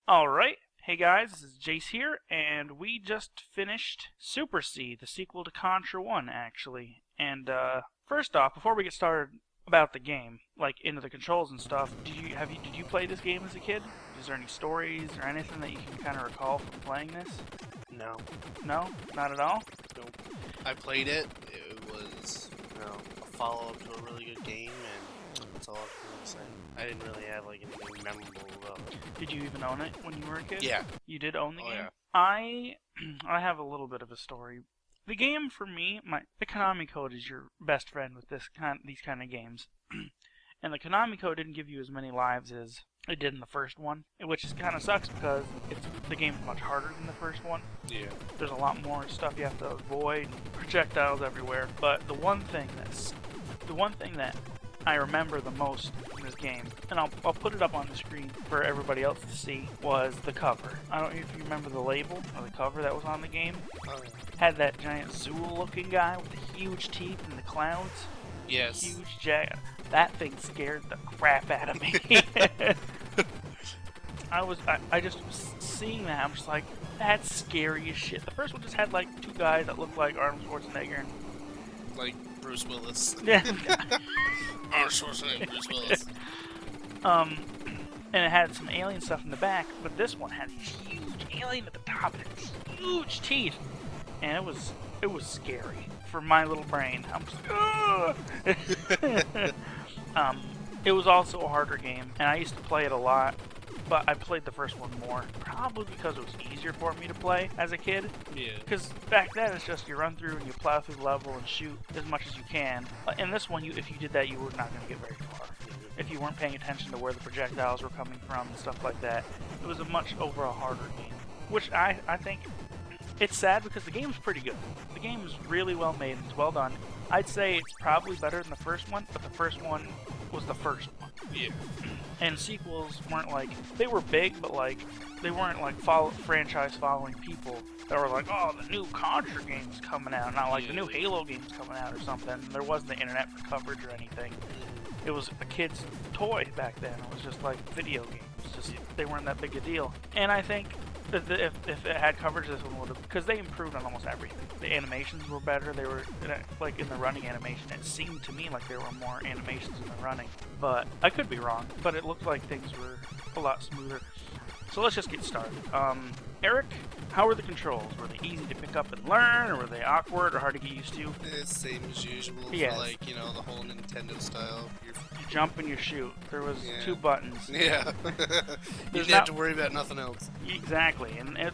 Alright, hey guys, this is Jace here, and we just finished Super C, the sequel to Contra 1, actually. And, first off, before we get started about the game, like into the controls and stuff, did you play this game as a kid? Is there any stories or anything that you can kind of recall from playing this? No. No? Not at all? Nope. I played it. It was, a follow-up to a really good game, and that's all I can really say. I didn't really have, anything memorable about it. Did you even own it when you were a kid? Yeah. You did own the game? Yeah. I have a little bit of a story. The game, for me, the Konami Code is your best friend with these kind of games. And the Konami Code didn't give you as many lives as it did in the first one, which kind of sucks because the game's much harder than the first one. Yeah. There's a lot more stuff you have to avoid, projectiles everywhere. But the one thing that I remember the most in this game, and I'll put it up on the screen for everybody else to see, was the cover. I don't know if you remember the label or the cover that was on the game. Had that giant Zool-looking guy with the huge teeth and the clouds. Yes. Huge giant. That thing scared the crap out of me. I just seeing that, I'm just like, that's scary as shit. The first one just had like two guys that looked like Arnold Schwarzenegger and like Bruce Willis. yeah. Arnold Schwarzenegger, Bruce Willis. And it had some alien stuff in the back, but this one had these huge alien at the top and these huge teeth, and it was scary for my little brain. I'm just like, ugh. It was also a harder game, and I used to play it a lot, but I played the first one more, probably because it was easier for me to play as a kid. Yeah. Because back then it's just you run through and you plow through the level and shoot as much as you can. In this one, if you did that, you were not going to get very far. If you weren't paying attention to where the projectiles were coming from and stuff like that, it was a much overall harder game. Which I think, it's sad because the game's pretty good. The game is really well made and it's well done. I'd say it's probably better than the first one, but the first one was the first one. Yeah. And sequels weren't like, they were big, but like, they weren't like franchise following people that were like, oh, the new Contra game's coming out, not like the new Halo game's coming out or something. There wasn't the internet for coverage or anything. It was a kid's toy back then. It was just like video games. Just they weren't that big a deal. And I think that if it had coverage, this one would have, because they improved on almost everything. The animations were better. They were like in the running animation. It seemed to me like there were more animations in the running, but I could be wrong. But it looked like things were a lot smoother. So let's just get started. Eric, how were the controls? Were they easy to pick up and learn, or were they awkward or hard to get used to? It's same as usual. Yes. For the whole Nintendo style. You jump and you shoot. There was two buttons. Yeah. You didn't have to worry about nothing else. Exactly, and it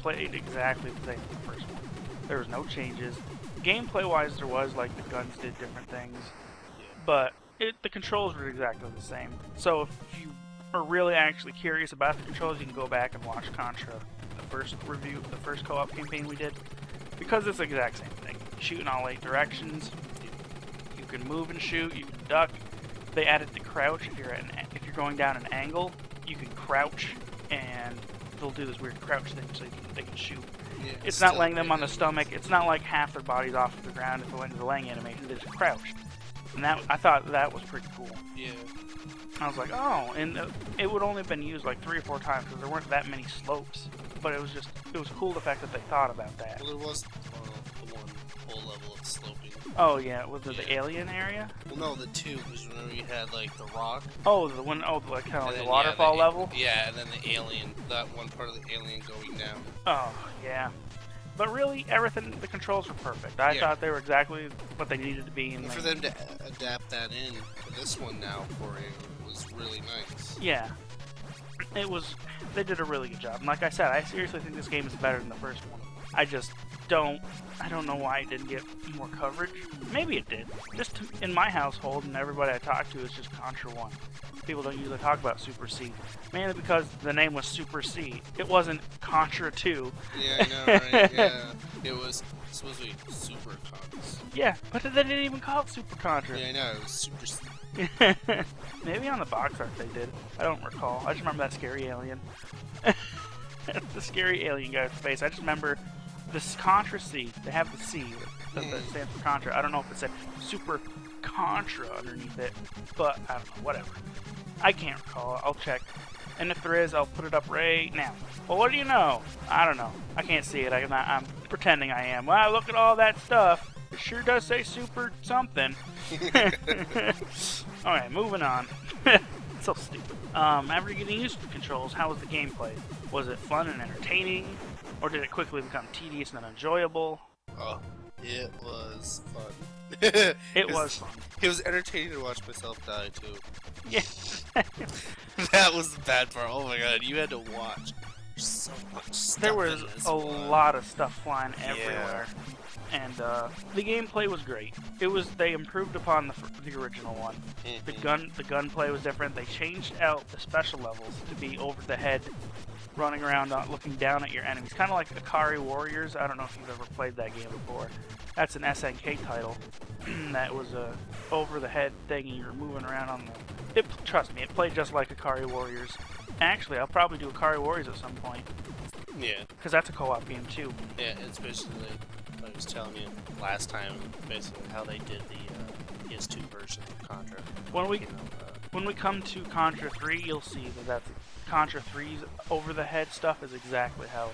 played exactly the same as the first one. There was no changes. Gameplay-wise, there was, like, the guns did different things, but the controls were exactly the same. So if you are really actually curious about the controls, you can go back and watch Contra, the first review, the first co-op campaign we did, because it's the exact same thing. You shoot in all 8 directions. You can move and shoot. You can duck. They added the crouch. If you're going down an angle, you can crouch, and they'll do this weird crouch thing so they can shoot. Yeah, it's not laying them on the stomach. It's not like half their body's off of the ground if they went into the laying animation. They just crouched. And I thought that was pretty cool. Yeah. I was like, oh, and it would only have been used like 3 or 4 times because there weren't that many slopes. But it was cool the fact that they thought about that. Well, there was the one whole level of sloping. Oh yeah, was it the alien area? Well, no, the 2, because remember you had like the rock. Oh, the one, like kind of like the waterfall level. Yeah, and then the alien, that one part of the alien going down. Oh yeah. But really, everything, the controls were perfect. I thought they were exactly what they needed to be. And for them to adapt that in to this one now for you was really nice. Yeah. They did a really good job. And like I said, I seriously think this game is better than the first one. I don't know why it didn't get more coverage. Maybe it did. Just in my household and everybody I talk to, it's just Contra 1. People don't usually talk about Super C. Mainly because the name was Super C. It wasn't Contra 2. Yeah, I know, right? Yeah. It was supposed to be Super Contra. Yeah, but they didn't even call it Super Contra. Yeah, I know. It was Super C. Maybe on the box art they did. I don't recall. I just remember that scary alien. The scary alien guy with the face. I just remember this Contra C. They have the C that stands for Contra. I don't know if it said Super Contra underneath it, but I don't know. Whatever. I can't recall. I'll check. And if there is, I'll put it up right now. Well, what do you know? I don't know. I can't see it. I'm pretending I am. Wow, look at all that stuff. It sure does say super something. Alright, moving on. So stupid. After getting used to the controls, how was the gameplay? Was it fun and entertaining? Or did it quickly become tedious and unenjoyable? Oh, it was fun. It was fun. It was entertaining to watch myself die, too. Yeah. That was the bad part. Oh my god, you had to watch so much stuff. There was a lot of stuff flying everywhere. And the gameplay was great. They improved upon the original one. The gunplay was different. They changed out the special levels to be over the head, running around looking down at your enemies. Kind of like Akari Warriors. I don't know if you've ever played that game before. That's an SNK title. That was a over the head thing, and you were moving around on the... Trust me, it played just like Akari Warriors. Actually, I'll probably do Akari Warriors at some point. Yeah. Because that's a co-op game too. Yeah, it's basically... I was telling you last time, basically how they did the PS2 version of Contra. When we come to Contra 3, you'll see that Contra 3's over-the-head stuff is exactly how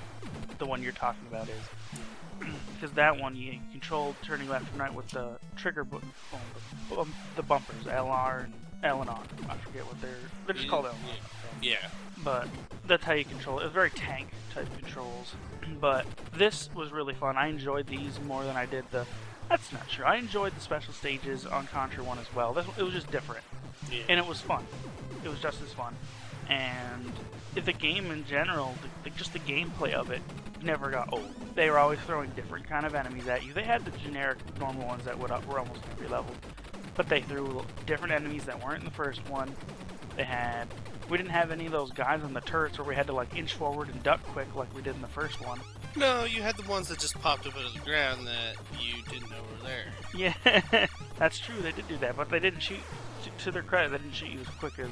the one you're talking about is. Because that one you control turning left and right with the trigger the bumpers, LR and L and R. I forget what they're just called L and R. Yeah. But that's how you control it. It was very tank type controls. But this was really fun. I enjoyed these more than I did that's not true. I enjoyed the special stages on Contra 1 as well. It was just different. Yeah. And it was fun. It was just as fun. And the game in general, just the gameplay of it, never got old. They were always throwing different kind of enemies at you. They had the generic normal ones that were almost every level. But they threw different enemies that weren't in the first one. We didn't have any of those guys on the turrets where we had to like inch forward and duck quick like we did in the first one. No, you had the ones that just popped up out of the ground that you didn't know were there. Yeah, that's true. They did do that, but they didn't shoot. To their credit, they didn't shoot you as quick as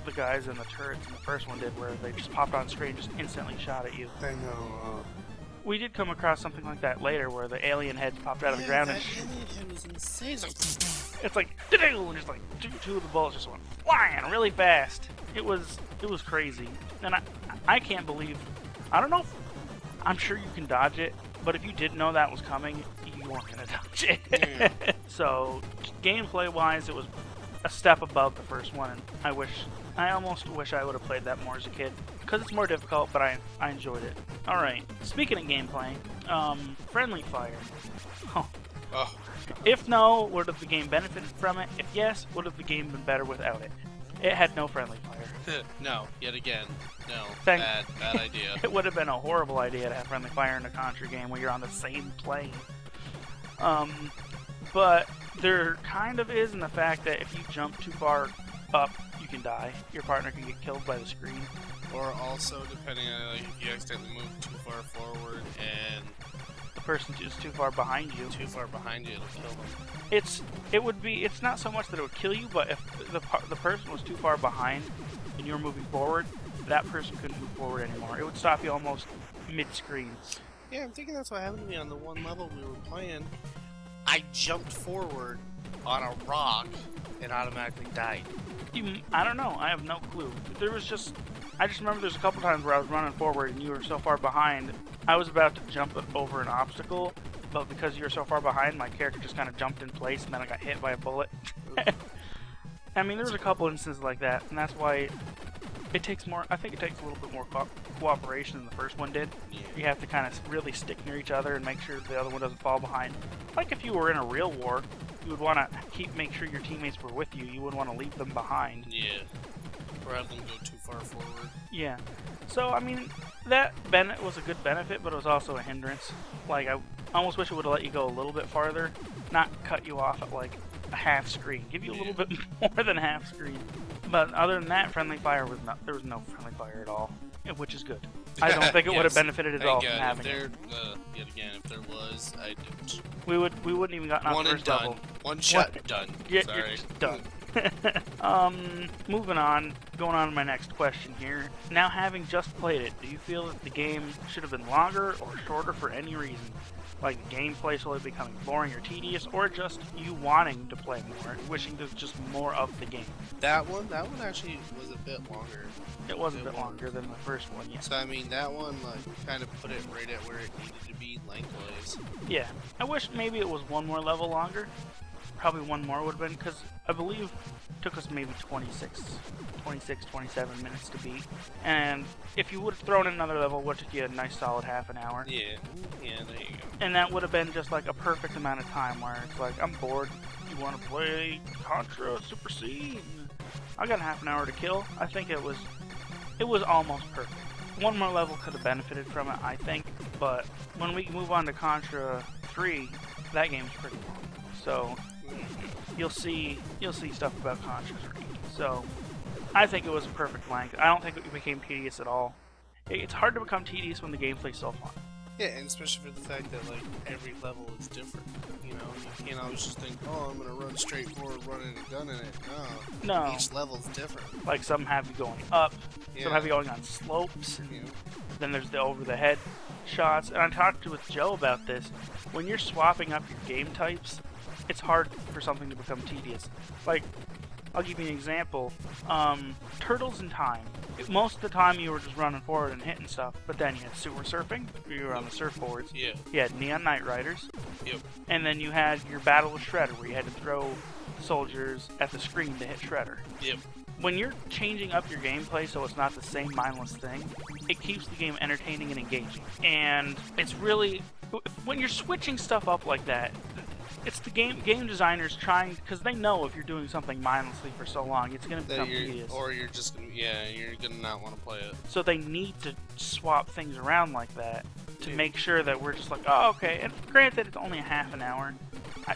the guys in the turrets in the first one did, where they just popped on screen and just instantly shot at you. I know. We did come across something like that later, where the alien heads popped out of the ground and alien head was insane. it's like and just like two of the bullets just went flying really fast. It was crazy, and I can't believe. I don't know. I'm sure you can dodge it, but if you didn't know that was coming, you weren't gonna dodge it. Yeah. So gameplay wise, it was a step above the first one, and I almost wish I would have played that more as a kid, because it's more difficult, but I enjoyed it. Alright, speaking of gameplay, friendly fire. Oh. If no, would have the game benefited from it? If yes, would have the game been better without it? It had no friendly fire. No, yet again, no. Bad idea. It would have been a horrible idea to have friendly fire in a Contra game where you're on the same plane. But there kind of is in the fact that if you jump too far up, you can die. Your partner can get killed by the screen. Or also, depending on if you accidentally move too far forward and the person is too far behind you. Too far behind you, it'll kill them. It's not so much that it would kill you, but if the person was too far behind and you were moving forward, that person couldn't move forward anymore. It would stop you almost mid-screen. Yeah, I'm thinking that's what happened to me on the one level we were playing. I jumped forward on a rock and automatically died. I don't know. I have no clue. I just remember there's a couple times where I was running forward and you were so far behind, I was about to jump over an obstacle, but because you were so far behind, my character just kind of jumped in place and then I got hit by a bullet. I mean, there was a couple instances like that, and that's why it takes more. I think it takes a little bit more cooperation than the first one did. Yeah. You have to kind of really stick near each other and make sure the other one doesn't fall behind. Like if you were in a real war, you would want to make sure your teammates were with you. You wouldn't want to leave them behind. Yeah. Or have them go too far forward. Yeah. So, I mean, that was a good benefit, but it was also a hindrance. Like, I almost wish it would have let you go a little bit farther, not cut you off at, like, a half screen. Give you a little bit more than half screen. But other than that, friendly fire there was no friendly fire at all, which is good. I don't think it would have benefited at all from having it. Yet again, if there was, I didn't. We wouldn't even gotten off first level. One shot, done. Yeah, sorry. you're just done. Moving on, going on to my next question here. Now, having just played it, do you feel that the game should have been longer or shorter for any reason? Like the gameplay slowly becoming boring or tedious, or just you wanting to play more, wishing there's just more of the game? That one actually was a bit longer. It was a bit longer than the first one, yeah. So I mean, that one like kind of put it right at where it needed to be lengthwise. Yeah, I wish maybe it was one more level longer. Probably one more would have been, because I believe it took us maybe 26, 27 minutes to beat. And if you would have thrown in another level, it would have took you a nice solid half an hour. Yeah, there you go. And that would have been just like a perfect amount of time where it's like, I'm bored, you want to play Contra Super C? I got half an hour to kill. I think it was almost perfect. One more level could have benefited from it, I think, but when we move on to Contra 3, that game's pretty long. So you'll see stuff about Contra 3. So I think it was a perfect length. I don't think it became tedious at all. It's hard to become tedious when the gameplay's so fun. Yeah, and especially for the fact that like every level is different. You know, you can't always just think, oh, I'm gonna run straight forward, running a gun in it. No. Each level's different. Like some have you going up, some have you going on slopes, and then there's the over-the-head shots. And I talked with Joe about this. When you're swapping up your game types, it's hard for something to become tedious. Like, I'll give you an example. Turtles in Time. Most of the time you were just running forward and hitting stuff, but then you had sewer surfing, you were on the surfboards. Yeah. You had Neon Knight Riders. Yep. And then you had your Battle with Shredder, where you had to throw soldiers at the screen to hit Shredder. Yep. When you're changing up your gameplay so it's not the same mindless thing, it keeps the game entertaining and engaging. And it's really... when you're switching stuff up like that, it's the game designers trying, because they know if you're doing something mindlessly for so long, it's going to become tedious. Or you're just gonna, you're gonna not want to play it. So they need to swap things around like that to make sure that we're just like, oh, okay. And granted, it's only a half an hour.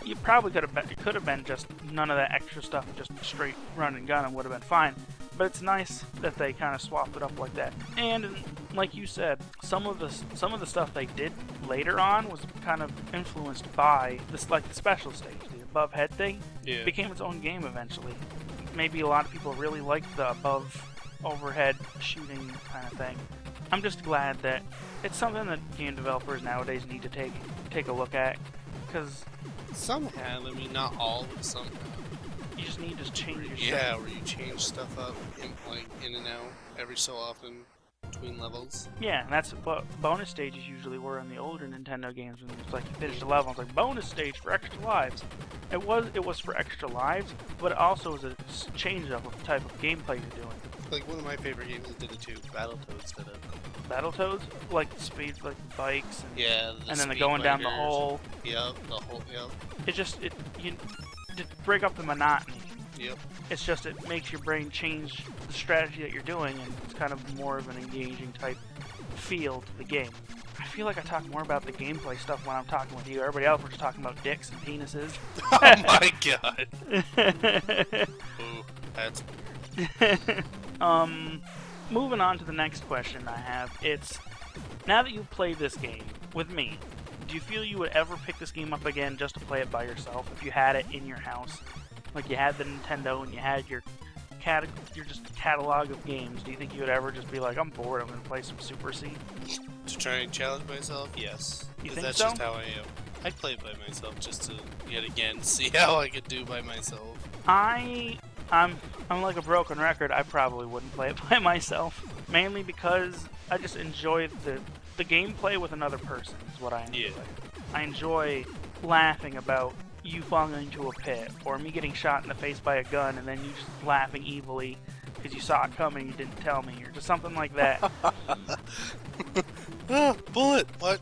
You probably could have been, it could have been just none of that extra stuff, just straight run and gun, and would have been fine. But it's nice that they kind of swapped it up like that. And like you said, some of the stuff they did later on was kind of influenced by this, like the special stage, the above head thing. Yeah. Became its own game eventually. Maybe a lot of people really liked the above overhead shooting kind of thing. I'm just glad that it's something that game developers nowadays need to take a look at, because some have. I mean, not all, but some have. You just need to change your Yeah, where you change stuff up in and out every so often between levels. Yeah, and that's what bonus stages usually were in the older Nintendo games. When it's like you finished a level, it's like bonus stage for extra lives. It was for extra lives, but it also was a change up of the type of gameplay you're doing. Like one of my favorite games that did it too, Battletoads did it. Battletoads, like speed, like bikes, and, and then going down the hole. Yep, the hole. Yep. You to break up the monotony. Yep. It's just, it makes your brain change the strategy that you're doing, and it's kind of more of an engaging type feel to the game. I feel like I talk more about the gameplay stuff when I'm talking with you. Everybody else, we're just talking about dicks and penises. Oh my god. Ooh, that's weird. Moving on to the next question I have. It's, now that you've played this game with me, do you feel you would ever pick this game up again just to play it by yourself if you had it in your house? Like you had the Nintendo and you had your just catalog of games. Do you think you would ever just be like, I'm bored, I'm going to play some Super C? To try and challenge myself? Yes. You think that's so? just how I am. I'd play it by myself just to, yet again, see how I could do by myself. I'm like a broken record. I probably wouldn't play it by myself. Mainly because I just enjoy the gameplay with another person is what I enjoy. Yeah. I enjoy laughing about you falling into a pit, or me getting shot in the face by a gun and then you just laughing evilly because you saw it coming and you didn't tell me, or just something like that. Bullet! What?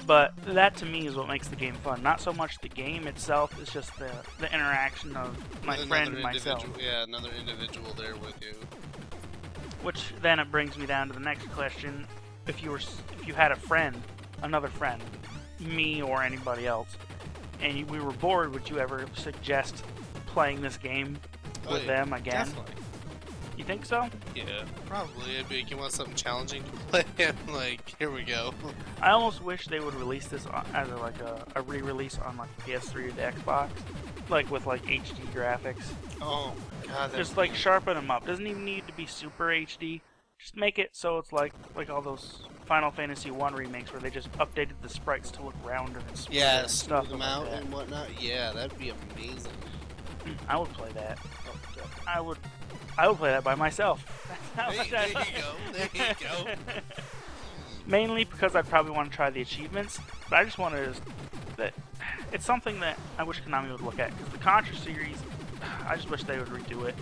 But that to me is what makes the game fun. Not so much the game itself, it's just the interaction of my friend and myself. Yeah, another individual there with you. Which then it brings me down to the next question. If you had a friend, another friend, me or anybody else, and we were bored, would you ever suggest playing this game with them again? Definitely. You think so? Yeah, probably. I'd be like, you want something challenging to play? I'm like, here we go. I almost wish they would release this as a re-release on like the PS3 or the Xbox. like with like HD graphics. Oh god, Just like sharpen them up. Doesn't even need to be super HD. Just make it so it's like all those Final Fantasy 1 remakes where they just updated the sprites to look rounder and smoother and stuff smooth them like out that. and whatnot. Yeah, that'd be amazing. I would play that. Oh, God. I would play that by myself. That's how much There I you go. There you go. Mainly because I probably want to try the achievements, but I just wanted that. It's something that I wish Konami would look at, because the Contra series, I just wish they would redo it.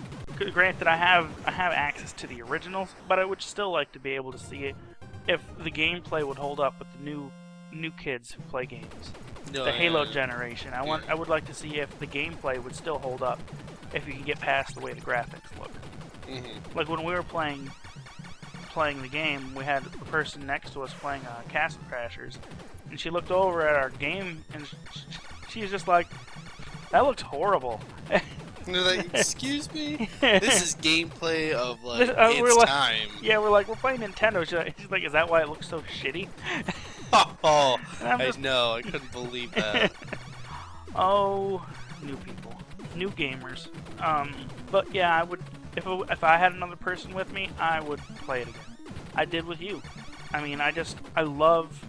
Granted, I have access to the originals, but I would still like to be able to see it if the gameplay would hold up with the new kids who play games. No, The Halo generation. I would like to see if the gameplay would still hold up if you can get past the way the graphics look. Like when we were playing the game, we had a person next to us playing Castle Crashers, and she looked over at our game and she was just like, "That looks horrible." And they're like, "Excuse me, this is gameplay of like we're like, time." Yeah, we're like, "We're playing Nintendo." She's like, "Is that why it looks so shitty?" Oh, I just... know. I couldn't believe that. Oh, new people, new gamers. But yeah, I would if I had another person with me, I would play it again. I did with you. I mean, I just love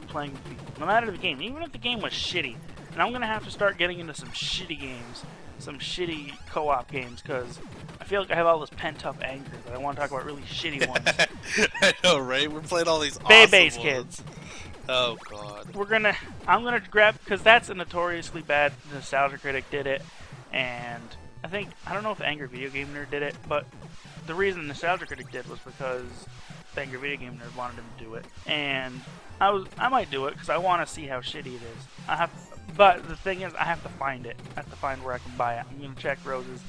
playing with people, no matter the game, even if the game was shitty. And I'm gonna have to start getting into some shitty games, some shitty co-op games, because I feel like I have all this pent-up anger that I want to talk about really shitty ones. I know, right? We're playing all these awesome Bay-Base ones. kids. Oh god. I'm gonna grab, because that's a notoriously bad. Nostalgia Critic did it, and I don't know if Angry Video Game Nerd did it, but the reason Nostalgia Critic did was because the Angry Video Game Nerd wanted him to do it, and I might do it because I want to see how shitty it is. But the thing is, I have to find it. I have to find where I can buy it. I'm gonna check Rose's.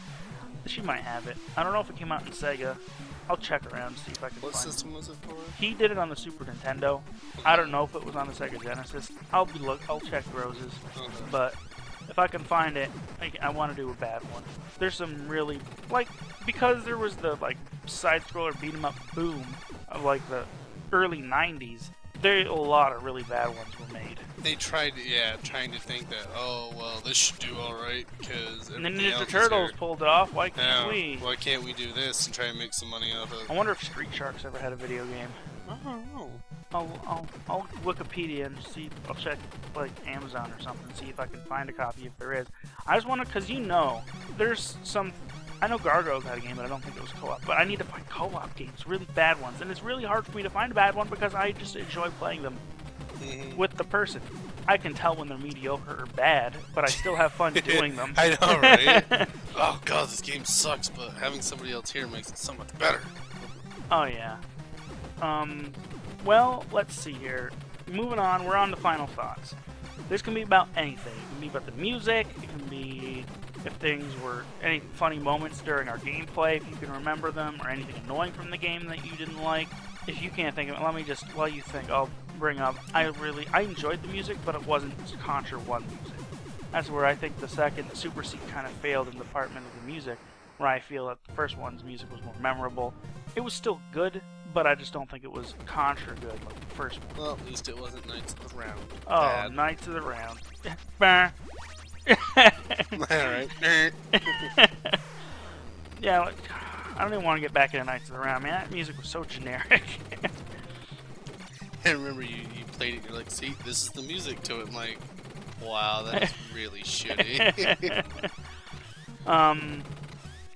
She might have it. I don't know if it came out in Sega. I'll check around to see if I can find it. What system was it for? He did it on the Super Nintendo. I don't know if it was on the Sega Genesis. I'll check Rose's. But if I can find it, I want to do a bad one. There's some really, because there was the side-scroller beat 'em up boom of the early 90s. There a lot of really bad ones were made. They tried, trying to think that, oh well, this should do all right because. And then Ninja Turtles pulled it off. Why can't we? Why can't we do this and try and make some money off of? I wonder if Street Sharks ever had a video game. I don't know. I'll Wikipedia and see. I'll check Amazon or something, see if I can find a copy if there is. I just want to, because there's some. I know Gargoyle got a game, but I don't think it was co-op. But I need to find co-op games, really bad ones, and it's really hard for me to find a bad one because I just enjoy playing them with the person. I can tell when they're mediocre or bad, but I still have fun doing them. I know, right? Oh god, this game sucks, but having somebody else here makes it so much better. Oh yeah. Well, let's see here. Moving on, we're on to final thoughts. This can be about anything. It can be about the music. It can be if things were any funny moments during our gameplay, if you can remember them, or anything annoying from the game that you didn't like. If you can't think of it, let me just, while you think, I'll bring up, I enjoyed the music, but it wasn't Contra 1 music. That's where I think the second Super Seat kind of failed in the department of the music, where I feel that the first one's music was more memorable. It was still good, but I just don't think it was Contra good like the first one. Well, at least it wasn't Knights of the Round. Oh, Bad. Knights of the Round. Bah. Alright. Yeah, I don't even want to get back into Knights of the Round, man. That music was so generic. I remember you played it, you're like, see, this is the music to it. I'm like, wow, that's really shitty.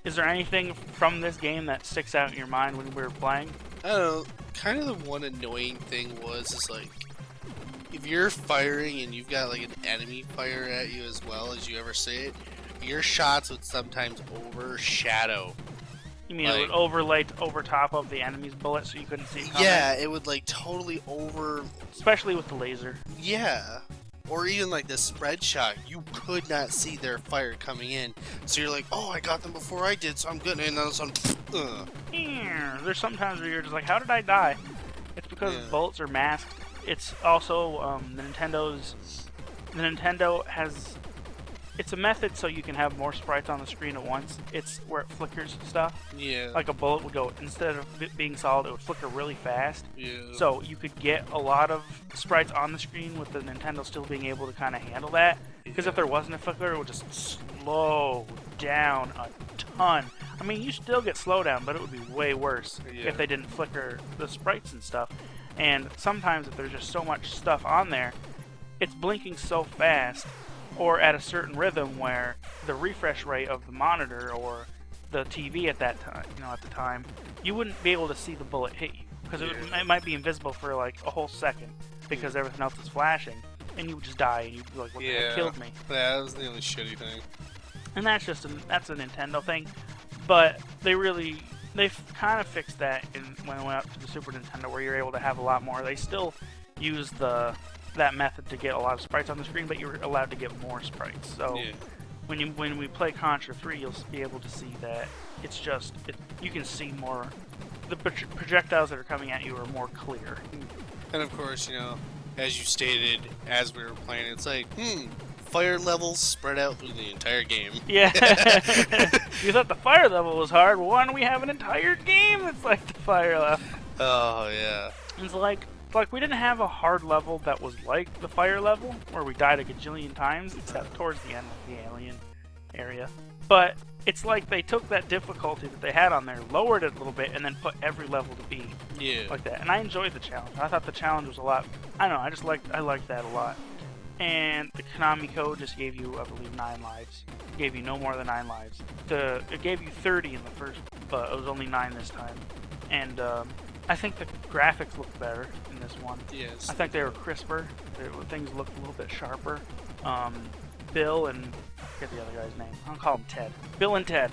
Is there anything from this game that sticks out in your mind when we were playing? I don't know, kind of the one annoying thing is if you're firing and you've got an enemy fire at you as well as you ever say it, your shots would sometimes overshadow. You mean it would overlay over top of the enemy's bullet so you couldn't see it coming? Yeah, it would totally over... Especially with the laser. Yeah. Or even the spread shot, you could not see their fire coming in. So you're like, oh, I got them before I did, so I'm good. And then all of a sudden, There's sometimes where you're just like, how did I die? It's because bullets are masked. It's also the Nintendo has it's a method so you can have more sprites on the screen at once. It's where it flickers stuff. Yeah. Like a bullet would go, instead of it being solid, it would flicker really fast. Yeah. So you could get a lot of sprites on the screen with the Nintendo still being able to kind of handle that. Because if there wasn't a flicker, it would just slow down a ton. I mean, you still get slowdown, but it would be way worse if they didn't flicker the sprites and stuff. And sometimes if there's just so much stuff on there, it's blinking so fast or at a certain rhythm where the refresh rate of the monitor or the TV at that time, at the time, you wouldn't be able to see the bullet hit you because it might be invisible for like a whole second because everything else is flashing, and you would just die and you'd be like, "What the heck killed me?" Yeah, that was the only shitty thing. And that's a Nintendo thing, but they've kind of fixed that when it went up to the Super Nintendo, where you're able to have a lot more. They still use that method to get a lot of sprites on the screen, but you're allowed to get more sprites. So when we play Contra 3, you'll be able to see that you can see more. The projectiles that are coming at you are more clear. And of course, as you stated as we were playing, it's like, fire levels spread out through the entire game. Yeah. You thought the fire level was hard. Well, why don't we have an entire game that's like the fire level? Oh, yeah. It's like we didn't have a hard level that was like the fire level, where we died a gajillion times, except towards the end of the alien area. But it's like they took that difficulty that they had on there, lowered it a little bit, and then put every level to be like that. And I enjoyed the challenge. I thought the challenge was a lot. I don't know. I liked that a lot. And the Konami Code just gave you, I believe, 9 lives. It gave you no more than 9 lives. It gave you 30 in the first, but it was only 9 this time. And I think the graphics looked better in this one. Yes. I think they were crisper. Things looked a little bit sharper. Bill and I forget the other guy's name. I'll call him Ted. Bill and Ted.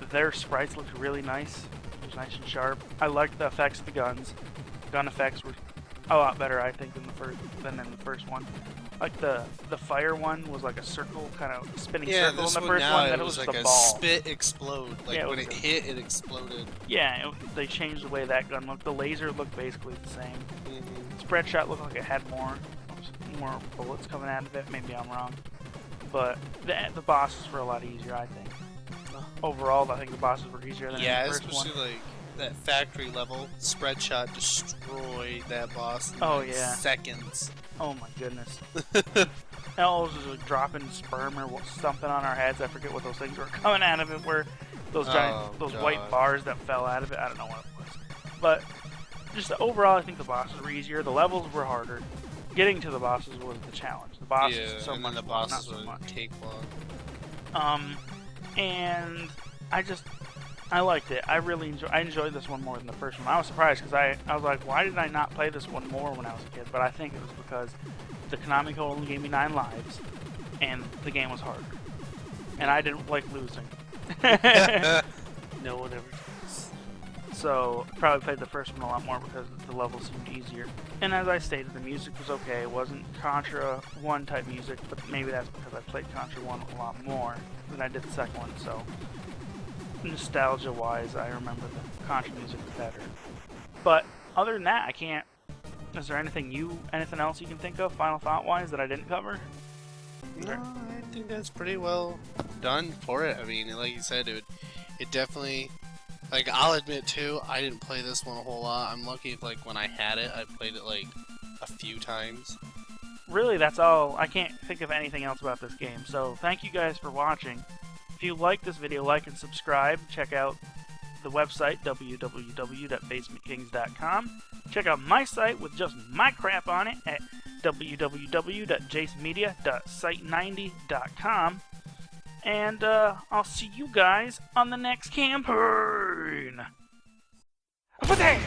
Their sprites looked really nice. It was nice and sharp. I liked the effects of the guns. Gun effects were a lot better, I think, than in the first one. Like the fire one was like a circle, kind of spinning circle in the first one. Then it was like just a a ball. spit explode. Like when it hit, it exploded. Yeah, they changed the way that gun looked. The laser looked basically the same. Spread shot looked like it had more bullets coming out of it. Maybe I'm wrong, but the bosses were a lot easier, I think. Overall, I think the bosses were easier than the first one. Especially like that factory level. Spread shot destroyed that boss in seconds. Oh my goodness. Elves was like dropping sperm or something on our heads. I forget what those things were coming out of it. Were those white bars that fell out of it? I don't know what it was. But just overall, I think the bosses were easier. The levels were harder. Getting to the bosses was the challenge. The bosses so much. The bosses would take long. And I liked it. I enjoyed this one more than the first one. I was surprised because I was like, why did I not play this one more when I was a kid? But I think it was because the Konami Code only gave me 9 lives, and the game was harder. And I didn't like losing. No one ever does. So, probably played the first one a lot more because the levels seemed easier. And as I stated, the music was okay. It wasn't Contra 1 type music, but maybe that's because I played Contra 1 a lot more than I did the second one, so nostalgia wise, I remember the Contra music better. But other than that, I can't. Is there anything else you can think of, final thought wise, that I didn't cover? No, I think that's pretty well done for it. I mean, like you said, it definitely. Like, I'll admit too, I didn't play this one a whole lot. I'm lucky if, like, when I had it, I played it like a few times. Really, that's all. I can't think of anything else about this game. So, thank you guys for watching. If you like this video, like and subscribe. Check out the website, www.basementkings.com. Check out my site with just my crap on it at www.jacemedia.site90.com. And I'll see you guys on the next campaign. Over there!